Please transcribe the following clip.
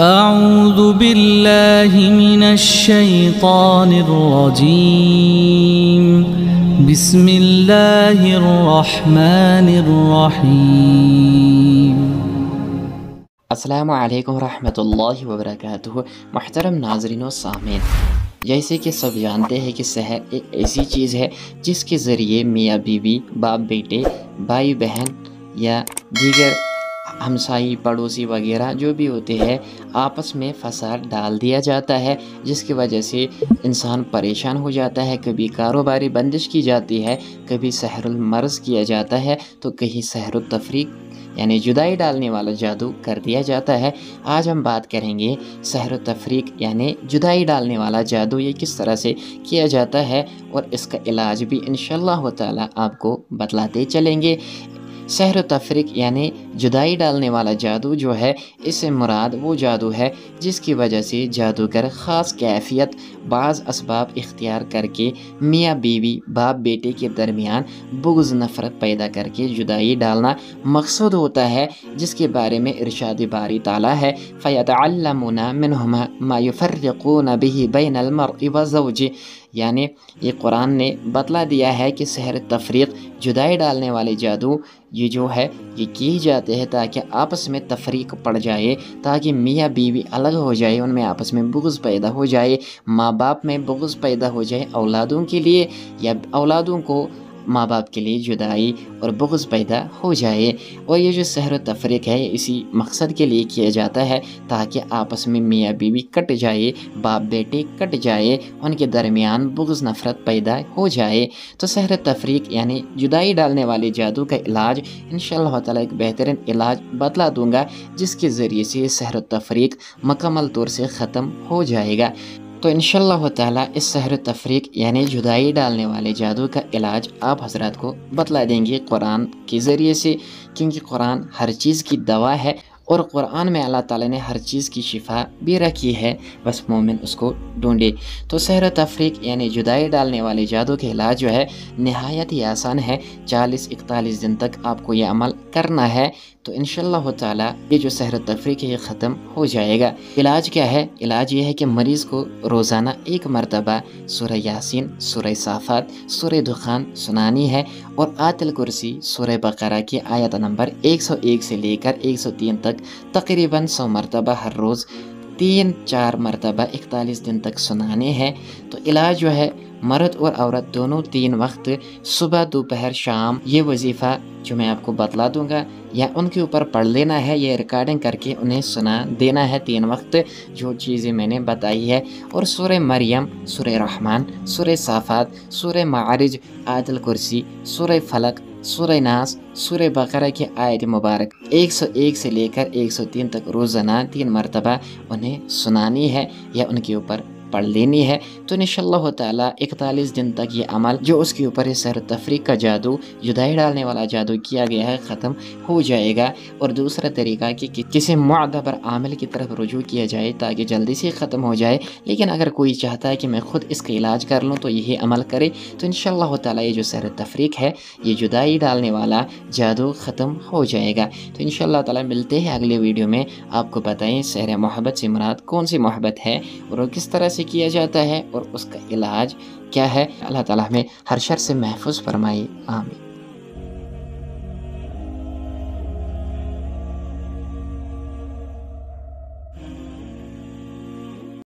أعوذ بالله من الشيطان الرجيم بسم الله الرحمن الرحيم السلام علیکم ورحمۃ اللہ وبرکاتہ۔ محترم ناظرین و سامعین، جیسے کہ سب جانتے ہیں کہ سحر ایک ایسی چیز ہے جس کے ذریعے میاں بیوی، باپ بیٹے، بھائی بہن یا دیگر ہمسائی پڑوسی وغیرہ جو بھی ہوتے ہیں آپس میں فساد ڈال دیا جاتا ہے، جس کی وجہ سے انسان پریشان ہو جاتا ہے۔ کبھی کاروباری بندش کی جاتی ہے، کبھی سحر المرض کیا جاتا ہے، تو کہیں سحر التفریق یعنی جدائی ڈالنے والا جادو کر دیا جاتا ہے۔ آج ہم بات کریں گے سحر التفریق یعنی جدائی ڈالنے والا جادو یہ کس طرح سے کیا جاتا ہے، اور اس کا علاج بھی انشاءاللہ تعالی آپ کو بتلاتے چلیں گے۔ سحر و تفریق یعنی جدائی ڈالنے والا جادو جو ہے، اس سے مراد وہ جادو ہے جس کی وجہ سے جادوگر خاص کیفیت، بعض اسباب اختیار کر کے میاں بیوی، باپ بیٹے کے درمیان بغض نفرت پیدا کر کے جدائی ڈالنا مقصود ہوتا ہے، جس کے بارے میں ارشاد باری تعالیٰ ہے فَيَتَعَلَّمُونَ مِنْهُمَا مَا يُفَرِّقُونَ بِهِ بَيْنَ الْمَرْءِ وَزَوْجِهِ، یعنی یہ قرآن نے بتلا دیا ہے کہ سحر تفریق جدائی ڈالنے والے جادو یہ جو ہے یہ کی جاتے ہیں تاکہ آپس میں تفریق پڑ جائے، تاکہ میاں بیوی الگ ہو جائے، ان میں آپس میں بغض پیدا ہو جائے، ماں باپ میں بغض پیدا ہو جائے اولادوں کے لیے، یا اولادوں کو ماں باپ کے لیے جدائی اور بغض پیدا ہو جائے۔ اور یہ جو سحر و تفریق ہے یہ اسی مقصد کے لیے کیا جاتا ہے تاکہ آپس میں میاں بیوی کٹ جائے، باپ بیٹے کٹ جائے، ان کے درمیان بغض نفرت پیدا ہو جائے۔ تو سحر و تفریق یعنی جدائی ڈالنے والے جادو کا علاج انشاءاللہ تعالی ایک بہترین علاج بتلا دوں گا، جس کے ذریعے سے سحر و تفریق مکمل طور سے ختم ہو جائے گا۔ تو انشاءاللہ تعالی اس سحر و تفریق یعنی جدائی ڈالنے والے جادو کا علاج آپ حضرات کو بتلا دیں گے قرآن کے ذریعے سے، کیونکہ قرآن ہر چیز کی دوا ہے، اور قرآن میں اللہ تعالیٰ نے ہر چیز کی شفا بھی رکھی ہے، بس مومن اس کو ڈھونڈے۔ تو سحر و تفریق یعنی جدائی ڈالنے والے جادو کا علاج جو ہے نہایت ہی آسان ہے، 40-41 دن تک آپ کو یہ عمل کرنا ہے، تو انشاءاللہ تعالی یہ جو سحر و تفریق ہے یہ ختم ہو جائے گا۔ علاج کیا ہے؟ علاج یہ ہے کہ مریض کو روزانہ 1 مرتبہ سورہ یاسین، سورہ صافات، سورہ دخان سنانی ہے، اور آیت الکرسی سورہ بقرہ کی آیت نمبر 101 سے لے کر 103 تک تقریباً 100 مرتبہ ہر روز 3-4 مرتبہ 41 دن تک سنانے ہیں۔ تو علاج جو ہے مرد اور عورت دونوں 3 وقت صبح، دوپہر، شام یہ وظیفہ جو میں آپ کو بتلا دوں گا یا ان کے اوپر پڑھ لینا ہے، یہ ریکارڈنگ کر کے انہیں سنا دینا ہے 3 وقت جو چیزیں میں نے بتائی ہے۔ اور سورہ مریم، سورہ رحمان، سورہ صافات، سورہ معارج، آیت الکرسی، سورہ فلق، سورہ ناس، سورہ بقرہ کی آیت مبارک 101 سے لے کر 103 تک روزانہ 3 مرتبہ انہیں سنانی ہے یا ان کے اوپر پڑھ لینی ہے۔ تو انشاءاللہ تعالی 41 دن تک یہ عمل جو اس کے اوپر سحر و تفریق کا جادو، جدائی ڈالنے والا جادو کیا گیا ہے ختم ہو جائے گا۔ اور دوسرا طریقہ کہ کسی معتبر عامل کی طرف رجوع کیا جائے تاکہ جلدی سے ختم ہو جائے، لیکن اگر کوئی چاہتا ہے کہ میں خود اس کا علاج کر لوں تو یہی عمل کرے، تو انشاءاللہ تعالی یہ جو سحر و تفریق ہے یہ جدائی ڈالنے والا جادو ختم ہو جائے گا۔ تو انشاءاللہ تعالی ملتے ہیں اگلے ویڈیو میں، آپ کو بتائیں سحر محبت سے مراد کون سی محبت ہے اور وہ کس طرح سے کیا جاتا ہے اور اس کا علاج کیا ہے۔ اللہ تعالی ہمیں ہر شر سے محفوظ فرمائے، آمین۔